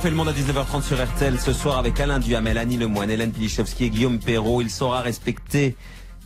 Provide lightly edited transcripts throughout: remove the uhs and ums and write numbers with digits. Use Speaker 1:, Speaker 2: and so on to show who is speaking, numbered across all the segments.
Speaker 1: Fait le monde à 19h30 sur RTL ce soir avec Alain Duhamel, Annie Lemoine, Hélène Pilichevski et Guillaume Perrault. Il saura respecter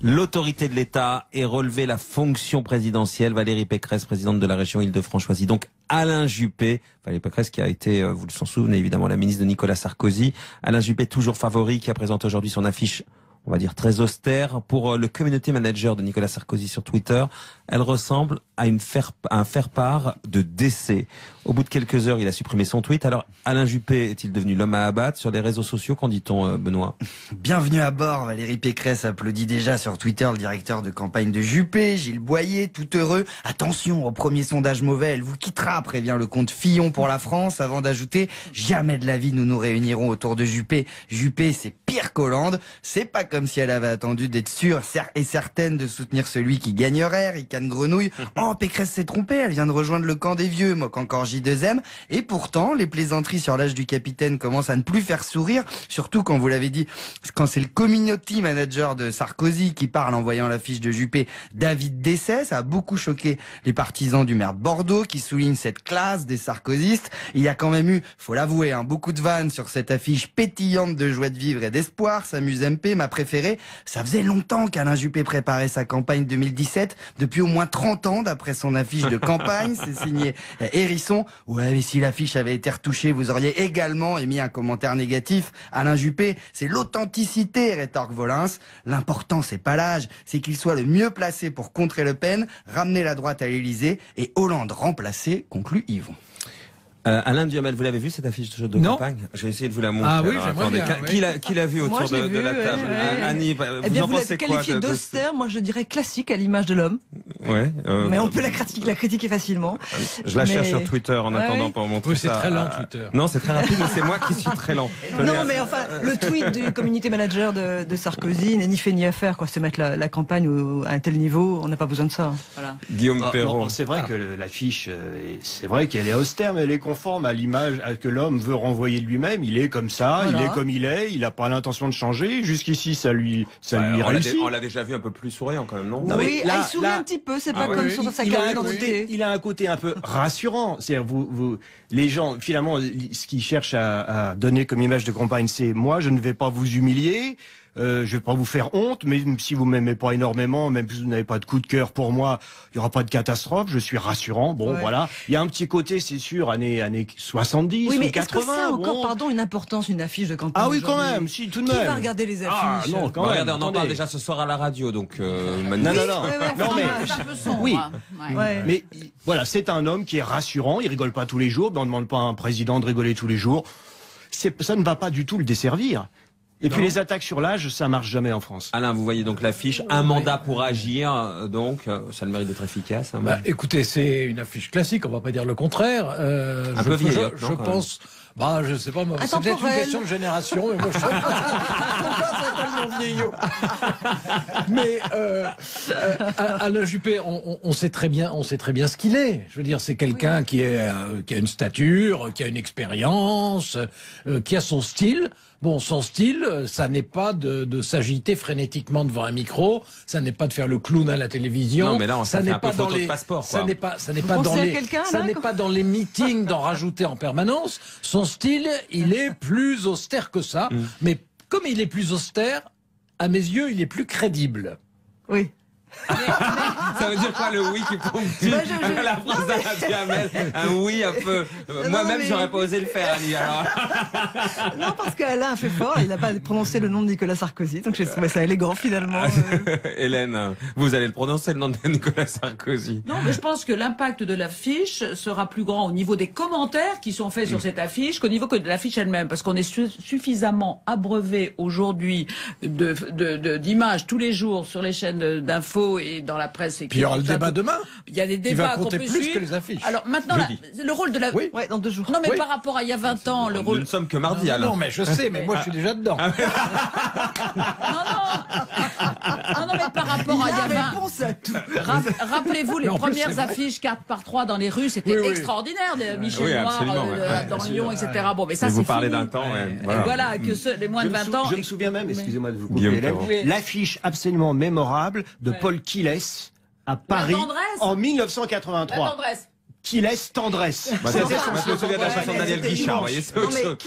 Speaker 1: l'autorité de l'État et relever la fonction présidentielle. Valérie Pécresse, présidente de la région Île-de-France, choisit donc Alain Juppé. Valérie Pécresse qui a été, vous le souvenez évidemment, la ministre de Nicolas Sarkozy. Alain Juppé, toujours favori, qui a présenté aujourd'hui son affiche, on va dire très austère, pour le community manager de Nicolas Sarkozy sur Twitter. Elle ressemble à un faire-part de décès. Au bout de quelques heures, il a supprimé son tweet. Alors, Alain Juppé est-il devenu l'homme à abattre sur les réseaux sociaux? Qu'en dit-on, Benoît?
Speaker 2: Bienvenue à bord. Valérie Pécresse applaudit déjà sur Twitter le directeur de campagne de Juppé, Gilles Boyer, tout heureux. Attention, au premier sondage mauvais, elle vous quittera, prévient le compte Fillon pour la France, avant d'ajouter: jamais de la vie nous nous réunirons autour de Juppé. Juppé, c'est pire qu'Hollande. C'est pas comme si elle avait attendu d'être sûre et certaine de soutenir celui qui gagnerait, ricane Grenouille. Oh, Pécresse s'est trompée, elle vient de rejoindre le camp des vieux, moque encore J2M. Et pourtant, les plaisanteries sur l'âge du capitaine commencent à ne plus faire sourire, surtout quand vous l'avez dit, quand c'est le community manager de Sarkozy qui parle en voyant l'affiche de Juppé, David Dessay. Ça a beaucoup choqué les partisans du maire de Bordeaux qui soulignent cette classe des sarkozystes. Il y a quand même eu, faut l'avouer, beaucoup de vannes sur cette affiche pétillante de joie de vivre et d'espoir. S'amuse MP, ma préférée. Ça faisait longtemps qu'Alain Juppé préparait sa campagne 2017, depuis au moins 30 ans d'après son affiche de campagne. C'est signé Hérisson. Ouais, mais si l'affiche avait été retouchée, vous auriez également émis un commentaire négatif. Alain Juppé, c'est l'authenticité, rétorque Volins. L'important, c'est pas l'âge, c'est qu'il soit le mieux placé pour contrer Le Pen, ramener la droite à l'Élysée et Hollande remplacé, conclut Yvon.
Speaker 1: Alain Duhamel, vous l'avez vu cette affiche de campagne? Je vais essayer de vous la montrer.
Speaker 3: Ah oui,
Speaker 1: alors,
Speaker 3: j'aimerais bien.
Speaker 1: Qui l'a vu autour de la table? Annie, vous en pensez quoi?
Speaker 4: Qualifié d'austère, moi je dirais classique à l'image de l'homme.
Speaker 1: Ouais.
Speaker 4: Mais on peut la critiquer facilement.
Speaker 1: Je la cherche sur Twitter en attendant pour montrer ça.
Speaker 3: C'est très lent Twitter.
Speaker 1: Non, c'est très rapide, mais c'est moi qui suis très lent.
Speaker 4: Non, mais enfin, le tweet du community manager de Sarkozy n'est ni fait ni à faire, quoi. Se mettre la campagne à un tel niveau, on n'a pas besoin de ça. Voilà.
Speaker 1: Guillaume Perrault.
Speaker 5: C'est vrai que l'affiche, c'est vrai qu'elle est austère, mais elle est conforme à l'image que l'homme veut renvoyer de lui-même. Il est comme ça, voilà. Il est comme il est, il n'a pas l'intention de changer. Jusqu'ici, ça lui réussit.
Speaker 1: On l'a déjà vu un peu plus souriant quand même, non?
Speaker 4: Oui, il sourit un petit peu, c'est pas comme sur sa carrière d'identité.
Speaker 5: Il a un côté un peu rassurant. C'est-à-dire, les gens, finalement, ce qu'ils cherchent à donner comme image de campagne, c'est: moi, je ne vais pas vous humilier. Je vais pas vous faire honte, mais si vous m'aimez pas énormément, même si vous n'avez pas de coup de cœur pour moi, il y aura pas de catastrophe, je suis rassurant. Bon, voilà. Il y a un petit côté, c'est sûr, années 70
Speaker 4: oui, mais
Speaker 5: ou 80.
Speaker 4: Est-ce que ça a encore, une importance, une affiche de campagne?
Speaker 5: Ah oui, quand même, si, tout de même.
Speaker 4: Qui va regarder les affiches?
Speaker 5: Ah, non, quand même.
Speaker 1: Regardez, on en parle déjà ce soir à la radio, donc,
Speaker 5: non, mais,
Speaker 6: un peu sombre.
Speaker 5: Oui.
Speaker 6: Ouais.
Speaker 5: Mais, voilà, c'est un homme qui est rassurant, il rigole pas tous les jours, on ne demande pas à un président de rigoler tous les jours. Ça ne va pas du tout le desservir. Et puis les attaques sur l'âge, ça marche jamais en France.
Speaker 1: Alain, vous voyez donc l'affiche, un mandat pour agir, donc ça a le mérite d'être efficace. Hein,
Speaker 3: écoutez, c'est une affiche classique, on va pas dire le contraire.
Speaker 1: Un peu vieillotte,
Speaker 3: je pense. Je sais pas, c'est peut-être une question de génération, mais moi je trouve pas tellement vieillot. Mais Alain Juppé, on sait très bien ce qu'il est. Je veux dire, c'est quelqu'un qui a une stature, qui a une expérience, qui a son style. Bon, son style, ça n'est pas de s'agiter frénétiquement devant un micro, ça n'est pas de faire le clown à la télévision.
Speaker 1: Non, mais là, ça n'est pas dans les passeports.
Speaker 3: Ça n'est pas dans les meetings d'en rajouter en permanence. Son style, il est plus austère que ça. Mais comme il est plus austère, à mes yeux, il est plus crédible.
Speaker 4: Oui.
Speaker 1: Ça veut dire quoi le oui qui ponctue la phrase d'Alain Duhamel? Un oui un peu. Moi-même, j'aurais pas osé le faire, Annie. Alors.
Speaker 4: Non, parce qu'Alain a fait fort, il n'a pas prononcé le nom de Nicolas Sarkozy, donc j'ai trouvé ça élégant finalement.
Speaker 1: Hélène, vous allez le prononcer le nom de Nicolas Sarkozy?
Speaker 6: Non, mais je pense que l'impact de l'affiche sera plus grand au niveau des commentaires qui sont faits sur cette affiche qu'au niveau de l'affiche elle-même, parce qu'on est suffisamment abreuvé aujourd'hui d'images tous les jours sur les chaînes d'infos et dans la presse.
Speaker 3: Puis il y aura le débat demain.
Speaker 6: Il y a des débats qu'on peut
Speaker 3: plus
Speaker 6: suivre.
Speaker 3: Que les affiches.
Speaker 6: Alors maintenant, le rôle de la...
Speaker 3: Oui,
Speaker 4: dans 2 jours.
Speaker 6: Non, mais par rapport à il y a 20 ans, le rôle...
Speaker 1: Nous ne sommes que mardi, alors.
Speaker 3: Non, mais je sais, mais moi je suis déjà dedans.
Speaker 6: Non, mais par rapport à il y a 20 ans... Rappelez-vous les premières affiches 4x3 dans les rues, c'était extraordinaire, de Michel Noir dans Lyon, etc. Bon, mais ça, c'est
Speaker 1: vous parlez
Speaker 6: fini.
Speaker 1: d'un temps,
Speaker 6: voilà, que les moins de 20 ans...
Speaker 5: Je me souviens même, excusez-moi de vous couper, l'affiche absolument mémorable de Paul Quilès à Paris en 1983. qui laisse tendresse.
Speaker 1: Je me souviens de la chanson de Daniel Guichard, vous voyez, c'est autre chose.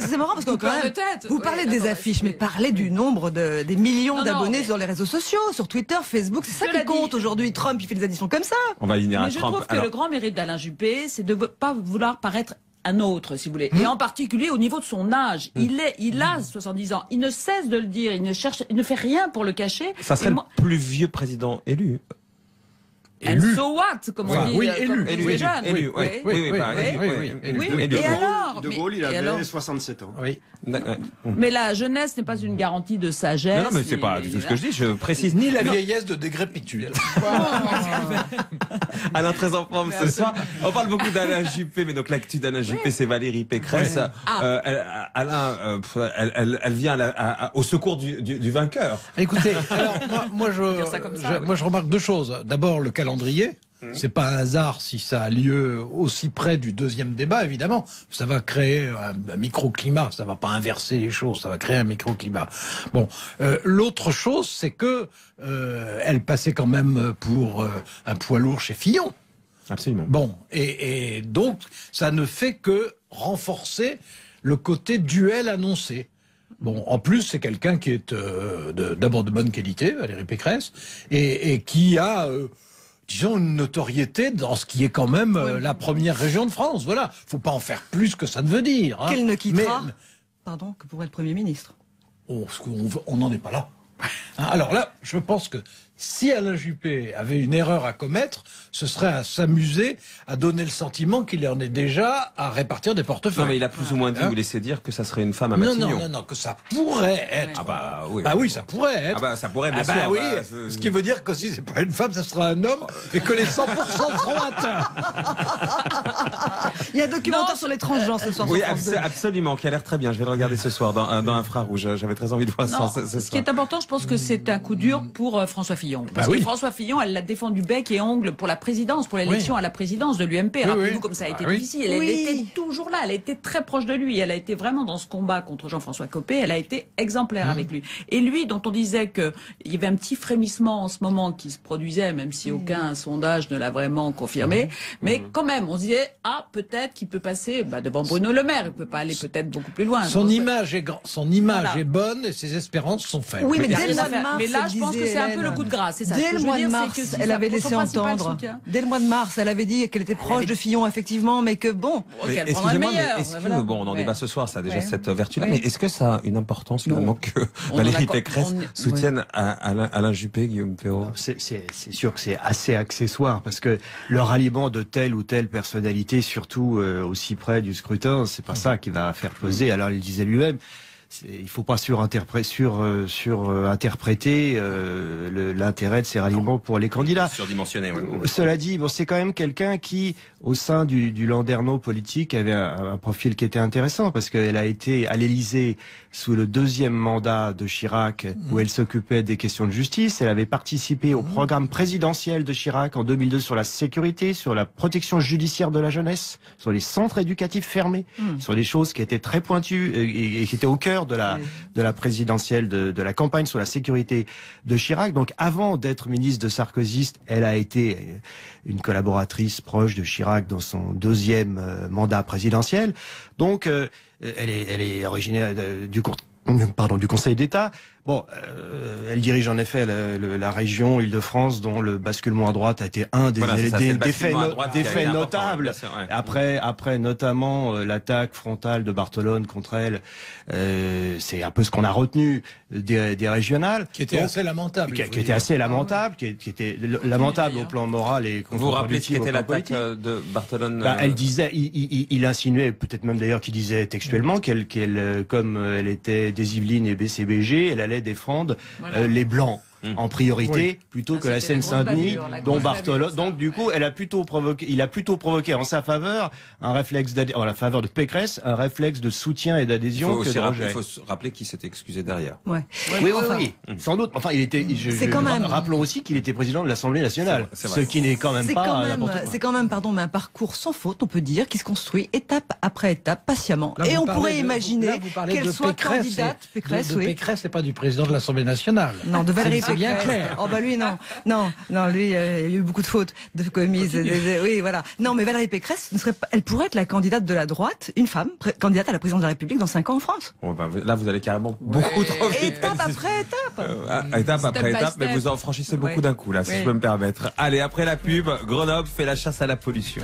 Speaker 4: C'est marrant parce que quand même, vous parlez des affiches, mais parlez du nombre des millions d'abonnés sur les réseaux sociaux, sur Twitter, Facebook, c'est ça qui compte aujourd'hui. Trump, il fait des additions comme ça.
Speaker 1: On va venir à
Speaker 6: je
Speaker 1: Trump.
Speaker 6: trouve que le grand mérite d'Alain Juppé, c'est de ne pas vouloir paraître un autre, si vous voulez. Et en particulier au niveau de son âge. Il a 70 ans. Il ne cesse de le dire. Il ne fait rien pour le cacher.
Speaker 1: Ça serait le plus vieux président élu.
Speaker 6: And so what, comme on dit,
Speaker 1: élu.
Speaker 6: les jeunes.
Speaker 1: Élu.
Speaker 6: Et alors?
Speaker 5: De Gaulle, il avait 67 ans.
Speaker 3: Oui.
Speaker 6: Mais la jeunesse n'est pas une garantie de sagesse.
Speaker 1: Non, mais c'est pas du tout ce que je dis, je précise.
Speaker 3: Ni la vieillesse de dégrépitude.
Speaker 1: Alain, très en forme ce soir. On parle beaucoup d'Alain Juppé, mais donc l'actu d'Alain Juppé, c'est Valérie Pécresse. Alain, elle vient au secours du vainqueur.
Speaker 3: Écoutez, alors moi je remarque deux choses. D'abord, le calendrier. C'est pas un hasard si ça a lieu aussi près du deuxième débat, évidemment. Ça va créer un microclimat, ça va pas inverser les choses, ça va créer un microclimat. Bon, l'autre chose, c'est que elle passait quand même pour un poids lourd chez Fillon.
Speaker 1: Absolument.
Speaker 3: Bon, et donc ça ne fait que renforcer le côté duel annoncé. Bon, en plus, c'est quelqu'un qui est d'abord de bonne qualité, Valérie Pécresse, et qui a disons, une notoriété dans ce qui est quand même la première région de France. Voilà. Faut pas en faire plus que ça ne veut dire. Hein.
Speaker 4: Qu'elle ne quittera, que pour être Premier ministre.
Speaker 3: On n'en est pas là. Alors là, je pense que si Alain Juppé avait une erreur à commettre, ce serait à s'amuser à donner le sentiment qu'il en est déjà à répartir des portefeuilles.
Speaker 1: Non, mais il a plus ou moins dit, vous laissez dire que ça serait une femme à Matignon.
Speaker 3: Non, que ça pourrait être.
Speaker 1: Ah bah oui.
Speaker 3: Ah oui, ça pourrait être.
Speaker 1: Ah bah ça pourrait, bien
Speaker 3: sûr.
Speaker 1: Oui,
Speaker 3: ce qui veut dire que si c'est pas une femme, ça sera un homme et que les 100% seront atteints.
Speaker 4: Il y a un documentaire sur les transgenres ce soir.
Speaker 1: Oui, absolument, qui a l'air très bien. Je vais le regarder ce soir dans Infrarouge. J'avais très envie de voir ça ce soir.
Speaker 6: Ce qui est important, je pense que c'est un coup dur pour François Fillon. Parce que François Fillon, elle l'a défendu bec et ongle pour la présidence, pour l'élection à la présidence de l'UMP. Rappelez-vous comme ça a été difficile. Elle était toujours là, elle a été très proche de lui. Elle a été vraiment dans ce combat contre Jean-François Copé. Elle a été exemplaire avec lui. Et lui, dont on disait qu'il y avait un petit frémissement en ce moment qui se produisait, même si aucun sondage ne l'a vraiment confirmé. Mais quand même, on se disait, peut-être qu'il peut passer devant Bruno Le Maire. Il peut pas aller peut-être beaucoup plus loin.
Speaker 3: Son image est bonne et ses espérances sont faibles.
Speaker 4: Oui, mais dès le mois de mars,
Speaker 6: mais là, je pense que c'est un peu le coup de grâce. C'est ça.
Speaker 4: Dès le mois de mars, elle avait laissé entendre. Dès le mois de mars, elle avait dit qu'elle était proche de Fillon, effectivement, mais que bon.
Speaker 1: Excusez-moi, mais bon, on en débat ce soir, ça a déjà cette vertu-là. Mais est-ce que ça a une importance finalement que Valérie Pécresse soutienne Alain Juppé, Guillaume Perrault?
Speaker 5: C'est sûr que c'est assez accessoire parce que le ralliement de telle ou telle personnalité, surtout aussi près du scrutin, c'est pas ça qui va faire peser. Alors il disait lui-même. Il faut pas surinterpréter l'intérêt de ces ralliements pour les candidats.
Speaker 1: Surdimensionné.
Speaker 5: Cela dit, c'est quand même quelqu'un qui, au sein du landerneau politique, avait un profil qui était intéressant parce qu'elle a été à l'Élysée sous le deuxième mandat de Chirac, où elle s'occupait des questions de justice. Elle avait participé au programme présidentiel de Chirac en 2002 sur la sécurité, sur la protection judiciaire de la jeunesse, sur les centres éducatifs fermés, sur des choses qui étaient très pointues et qui étaient au cœur de la présidentielle, de la campagne sur la sécurité de Chirac. Donc avant d'être ministre de Sarkozy, elle a été une collaboratrice proche de Chirac dans son deuxième mandat présidentiel. Donc elle est originaire du Conseil d'État. Bon, elle dirige en effet la région Île-de-France dont le basculement à droite a été un des faits notables. Après notamment l'attaque frontale de Barthelone contre elle, c'est un peu ce qu'on a retenu des régionales.
Speaker 3: Qui était assez lamentable.
Speaker 5: Qui était assez lamentable, qui était lamentable au plan moral et contre-productif.
Speaker 1: Vous vous rappelez ce qu'était l'attaque de Barthelone?
Speaker 5: Elle disait, il insinuait, peut-être même d'ailleurs qu'il disait textuellement qu'elle, comme elle était des Yvelines et BCBG, elle allait défendre les Blancs en priorité plutôt que la Seine-Saint-Denis, dont Barthelone. Donc du coup, il a plutôt provoqué en sa faveur un réflexe en la faveur de Pécresse, un réflexe de soutien et d'adhésion que de rejet.
Speaker 1: Il faut se rappeler qu'il s'était excusé derrière.
Speaker 5: Oui, sans doute. Enfin, il était. Rappelons aussi qu'il était président de l'Assemblée nationale, ce qui n'est quand même pas.
Speaker 4: C'est quand même, mais un parcours sans faute, on peut dire, qui se construit étape après étape, patiemment.
Speaker 3: Là,
Speaker 4: et on pourrait imaginer qu'elle soit candidate.
Speaker 3: Pécresse, et pas du président de l'Assemblée nationale.
Speaker 4: Non, de Valérie
Speaker 3: c'est bien clair.
Speaker 4: Oh bah lui non, lui il y a eu beaucoup de fautes commises. Oui voilà. Non mais Valérie Pécresse elle pourrait être la candidate de la droite, une femme candidate à la présidence de la République dans 5 ans en France.
Speaker 1: Bon, bah, là vous allez carrément beaucoup trop vite.
Speaker 4: Étape après étape.
Speaker 1: Étape après étape, mais vous en franchissez beaucoup d'un coup là, si je peux me permettre. Allez, après la pub, Grenoble fait la chasse à la pollution.